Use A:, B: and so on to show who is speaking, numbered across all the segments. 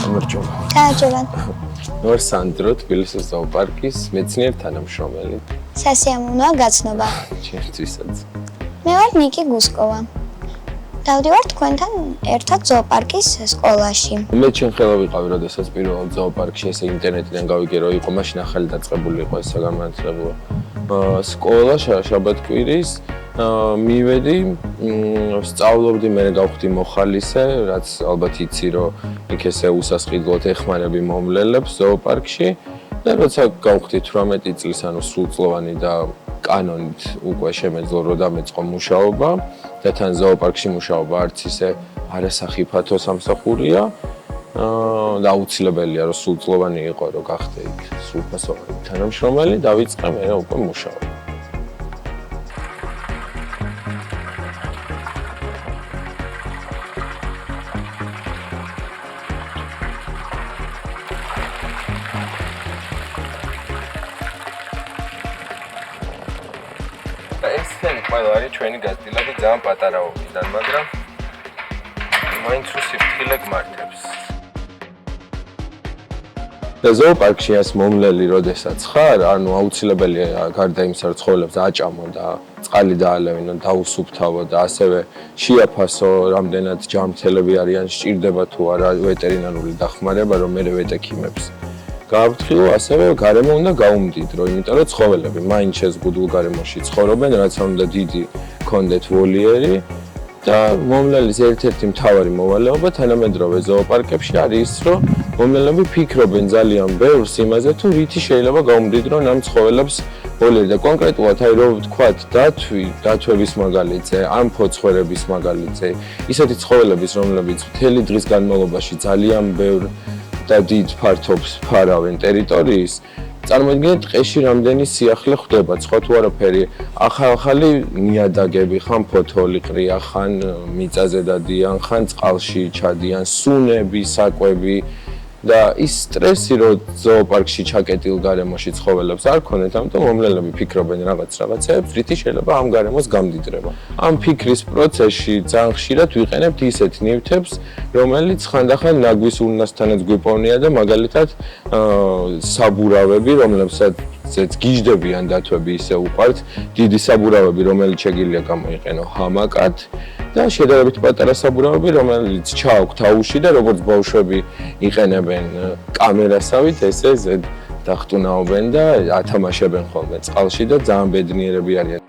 A: გამარჯობა.
B: გააჯობათ.
A: ვარ სანდრო, თბილისის ზოოპარკის მეცნიერ თანამშრომელი.
B: სასიამოვნოა გაცნობა.
A: ჩემთვისაც.
B: მე ვარ ნიკი გუსკოვა. დავდივარ თქვენთან ერთად ზოოპარკის სკოლაში.
A: მე ჩემ ხელა ვიყავი, როდესაც პირველად ზოოპარკში ესე ინტერნეტიდან გავიგე, რომ იყო მაშინ ახალი დაწყებული იყო ეს საგანმანათლებლო სკოლა შაბათ-კვირის. მივედი, სწავლობდი, მე გავხდი მოხალისე, რაც ალბათ იცი, რომ იქ ესე უსასყიდლოდ ეხმარები მომლელებს ზოოპარკში და როცა გავხდი 18 წლის, ანუ სრულწლოვანი და კანონით უკვე შემეძლო რომ დამეწყო მუშაობა და თან ზოოპარკში მუშაობა არც ისე არასახიფათო სამსახურია და აუცილებელია რომ სრულწლოვანი იყო რომ გახდე იქ სრულფასოვანი თანამშრომელი დავიწყე მე უკვე მუშაობა. ეს ყველა არის ჩვენი გაწილები ძალიან პატარაობიდან, მაგრამ მაინც უსიფრთხილე გმართებს. და ზოოპარკში ეს მომლელი, როდესაც ხარ, ანუ აუცილებელია გარდა იმისა, რომ ცხოველებს აჭამო და წყალი დაალევინო, დაუსუფთავო და ასევე შეაფასო, რამდენად ჯანმრთელები არიან, სჭირდება თუ არა ვეტერინარული დახმარება, რომ მე ვეტექიმებს გააფრთხილო, ასევე გარემო უნდა გაუმდიდრო, იმიტომ რომ ცხოველები მაინც შეზღუდულ გარემოში ცხოვრობენ, რაც უნდა დიდი კონდეთ ვოლიერი და მომლელის ერთ-ერთი მთავარი მოვალეობა თანამედროვე ზოოპარკებში არის ის, რომ მომლელები ფიქრობენ ძალიან ბევრს იმაზე, თუ რითი შეიძლება გაუმდიდრონ ამ ცხოველებს ვოლიერი და კონკრეტულად აი რომ ვთქვათ დათვების მაგალითზე, ამ ფოცხვერების მაგალითზე, ისეთი ცხოველების, რომლებიც მთელი დღის განმავლობაში ძალიან ბევრ და დიდ ფართობს ფარავენ ტერიტორიის, წარმოიდგინეთ ტყეში რამდენი სიახლე ხდება, სხვა თუ არაფერი, ახალი ნიადაგები, ხან ფოთოლი ყრია, ხან მიწაზე დადიან, ხან წყალში ჩადიან, სუნები, საკვები და ის სტრესი, რომ ზოოპარკში ჩაკეტილ გარემოში ცხოველებს არ ქონეთ, ამიტომ მომლელები ფიქრობენ რაღაცეებს, რითი შეიძლება ამ გარემოს გამდიდრება. ამ ფიქრის პროცესში ძალიან ხშირად ვიყენებთ ისეთ ნივთებს, რომელიც ხანდახან ნაგვის ურნასთანაც გვიპოვნია და მაგალითად საბურავები, რომლებსაც გიჟდებიან დათვები ისე უყვართ, დიდი საბურავები, რომელიც შეგიძლია გამოიყენო ჰამაკად და შედარებით პატარა საბურავები, რომელიც ჩააქვთ აუში და როგორც ბავშვები იყენებენ კამერასავით, ესე ზედ დახტუნაობენ და ათამაშებენ ხოლმე წყალში და ძალიან ბედნიერები არიან.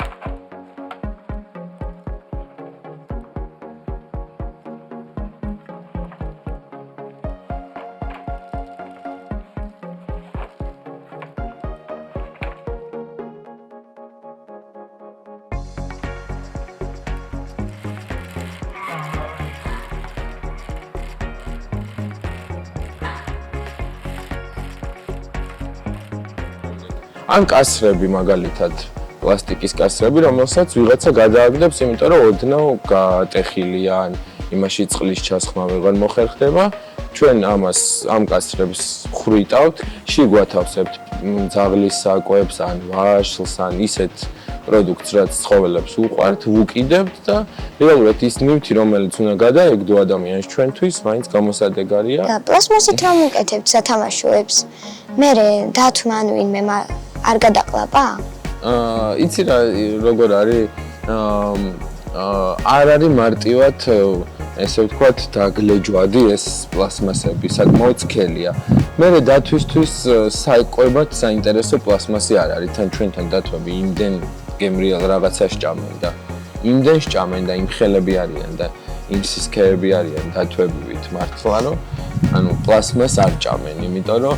A: ან კასრები მაგალითად პლასტიკის კასრები, რომელსაც ვიღაცა გადააგდებს, იმიტომ რომ ოდნავ გატეხილია ან იმაში წყლის ჩასხმა ვეღარ მოხერხდება. ჩვენ ამ კასრებს ხვიტავთ, შიგვათავსებთ ძაღლის საკვებს ან ვაშლს ან ისეთ პროდუქტს, რაც ცხოველებს უყვართ, ვუკიდებთ და რეალურად ის ნივთი, რომელიც უნდა გადაეგდო ადამიანს ჩვენთვის, მაინც გამოსადეგარია.
B: და პლასმასით რომ უკეთებთ სათამაშოებს, მერე დათმა ან ვინმე არ გადაყლაპა?
A: იცი რა როგორ არის არ არის მარტივად ესე ვთქვათ დაგლეჯვადი ეს პლასმასები, საკმაოდ სქელია. მე დათვისთვის საკვებად საინტერესო პლასმასი არ არის, თან ჩვენთან დათვები იმდენ გემრიელ რაღაცას ჭამენ და იმდენ სჭამენ და იმ ხელები არიან და იმ სისქეები არიან დათვებივით მართლა, რომ ანუ პლასმას არ ჭამენ, იმიტომ რომ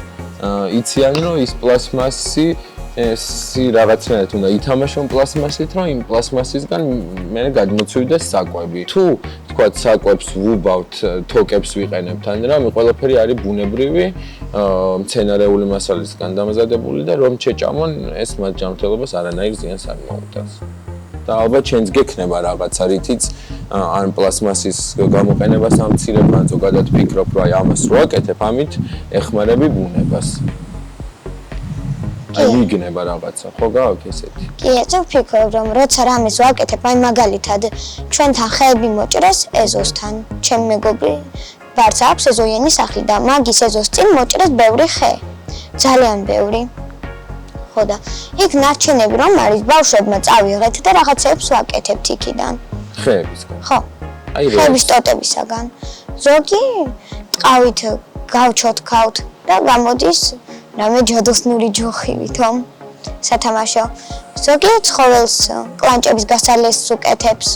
A: იციან რომ ის პლასმასი ეს რაღაცნაირად უნდა ითამაშონ პლასმასით, რომ იმ პლასმასისგან მე გადმოცვიდეს საკვები. თუ თქვათ საკვებს ვუბავთ, თოკებს ვიყენებთ, ან რა, მე ყველაფერი არის ბუნებრივი, მცენარეული მასალისგან დამზადებული და რომ შეჭამონ, ეს მათ ჯანმრთელობას არანაირ ზიანს არ მოუტანს. და ალბათ ჩვენც გექნება რაღაცა, რითიც ან პლასმასის გამოყენებას ამცირებ, ან ზოგადად ფიქრობ, რომ აი ამას რო აკეთებ, ამით ეხმარები ბუნებას. აი ვიგნება რაღაცა, ხო გააქვს ესეთი?
B: კი, ეცე ვფიქრობ, რომ როცა რამეს ვაკეთებ, აი მაგალითად, ჩვენთან ხეები მოჭრეს ეზოსთან, ჩემი მეგობრი ვარც აქვს ეზოიანი სახლი და მაგის ეზოს წინ მოჭრეს ბევრი ხე. ძალიან ბევრი. ხო და იქ ნარჩენები რომ არის ბავშვებმა წავიღეთ და რაღაცებს ვაკეთებთ იქიდან.
A: ხეებისგან.
B: ხო.
A: აი
B: ხეების ტოტებისაგან. ზოგი ტყავით გავჩოთქავთ და გამოდის რამე ჯადოსნური ჯოხი ვითომ სათამაშო. ზოგი ცხოველს კლანჭების გასალეს უკეთებს.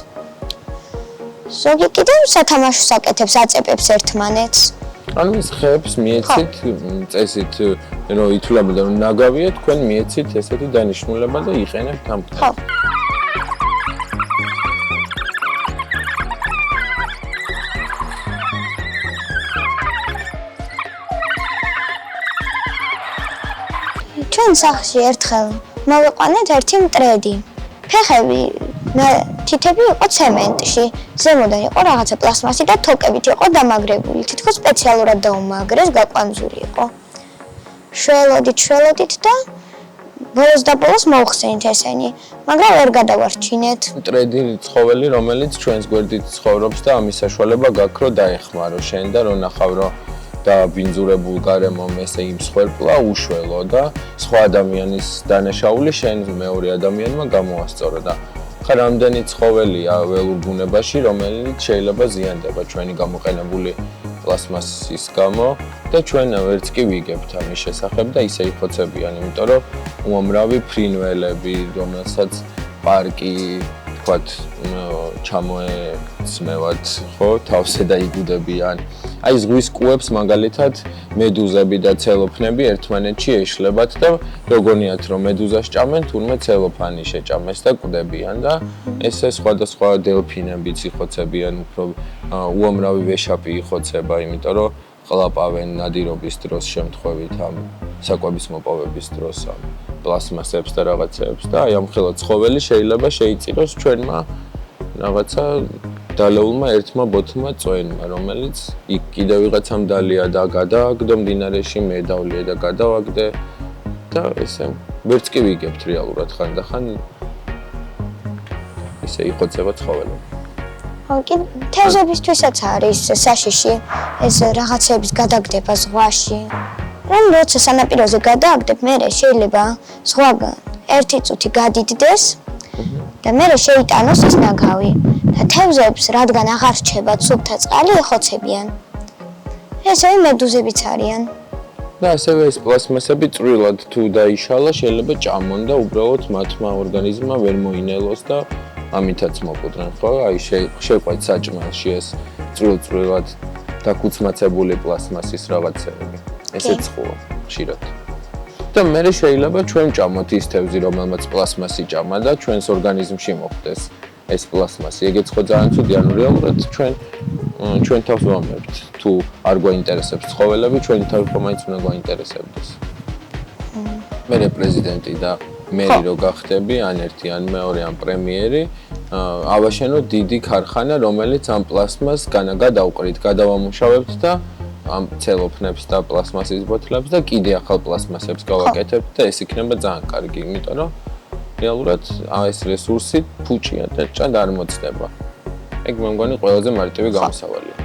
B: ზოგი კიდევ სათამაშოს აკეთებს, აწებებს ერთმანეთს.
A: ანუ ეს ხეებს მიეცით წესით რომ ითვლებოდა რომ ნაგავია თქვენ მიეცით ესეთი დანიშნულება და იყენებთ ამ
B: ხო. ჩვენ სახლში ერთხელ მოვიყვანეთ ერთი მტრედი. ფეხები თითები იყო ცემენტში, ზემოდან იყო რაღაცა პლასმასი და თოკებით იყო დამაგრებული. თითქოს სპეციალურად დაუმაგრეს, გაკვანძური იყო. შველოდით და ბოლოს და ბოლოს მოუხსენით ესენი, მაგრამ ვერ გადავარჩინეთ.
A: მტრედი ცხოველი რომელიც ჩვენს გვერდით ცხოვრობს და ამის საშუალება გაქვს რომ დაეხმარო შენ და რომ ნახავ რომ და ბინძურებულ გარემომ ესე იმსხვერპლა უშველო და სხვა ადამიანის დანაშაული შენ მეორე ადამიანმა გამოასწორო და ხა რამდენი ცხოველია ველურ ბუნებაში რომელიც შეიძლება ზიანდება ჩვენი გამოყენებული პლასმასის გამო და ჩვენ ვერც კი ვიგებთ ამის შესახებ და ისე იხოცებიან იმიტომ რომ უამრავი ფრინველები რომელსაც პარკი თქვათ ჩამოეცმევათ ხო თავზე და იგუდებიან აი ზღვის კუებს მაგალითად მედუზები და ცელოფნები ერთმანეთში ეშლებათ და როგორიათ რომ მედუზას ჭამენ თურმე ცელოფანი შეჭამეს და კვდებიან და ესე სხვადასხვა დელფინებიც იხოცებიან უფრო უამრავი ვეშაპი იხოცება იმიტომ რომ ყლაპავენ ნადირობის დროს შემთხვევით ამ საკვების მოპოვების დროს ამ პლასმასებს და რაღაცებს და აი ამ ხელა ცხოველი შეიძლება შეიწიროს ჩვენმა რაღაცა დალეულმა ერთმა ბოთმა წვენმა რომელიც იქ კიდევ ვიღაცამ დალია და გადააგდო მდინარეში მე დავლია და გადავაგდე და ესე ვერც კი ვიგებთ რეალურად ხანდახან ისე იხოცება ცხოველები.
B: კი თევზებისთვისაც არის საშიში ეს რაღაცების გადაგდება ზღვაში. რომ როცა სანაპიროზე გადააგდებ, მე შეიძლება ზღვაგან ერთი წუთი გადიდდეს და მე შეიტანოს ეს ნაგავი და თევზებს რადგან აღარ რჩებათ სუფთა წყალი ეხოცებიან. ესევე მედუზებიც არიან.
A: და ასევე ეს პლასმასები წვრილად თუ დაიშალა შეიძლება ჭამონ და უბრალოდ მათმა ორგანიზმმა ვერ მოინელოს და ამითაც მოკუდნენ ხო? აი შეყვეთ საჭმელში ეს წვრილად დაკუცმაცებული პლასმასის რაღაცები. ესეც ხოა ხშირად. და მე შეიძლება ჩვენ ჭამოთ ის თევზი რომელმაც პლასმასი ჭამა და ჩვენს ორგანიზმში მოხვდეს ეს პლასმასი. ეგეც ხო ძალიან ცუდი ანუ რეალურად ჩვენ თავს ვამებთ. თუ არ გვაინტერესებს ცხოველები, ჩვენი თავი ხომაიც უნდა გვაინტერესებდეს. მე პრეზიდენტი და მერი რო გახდები, ან ერთი ან მეორე ან პრემიერი, ავაშენო დიდი ქარხანა, რომელიც ამ პლასმას გადავყრით, გადავამუშავებთ და ამ ცელოფნებს და პლასმასის ბოთლებს და კიდე ახალ პლასმასებს გავაკეთებთ და ეს იქნება ძალიან კარგი, იმიტომ რომ რეალურად ეს რესურსი ფუჭია და ჭად არ მოწდება. ეგ მე მგონი ყველაზე მარტივი გამოსავალია.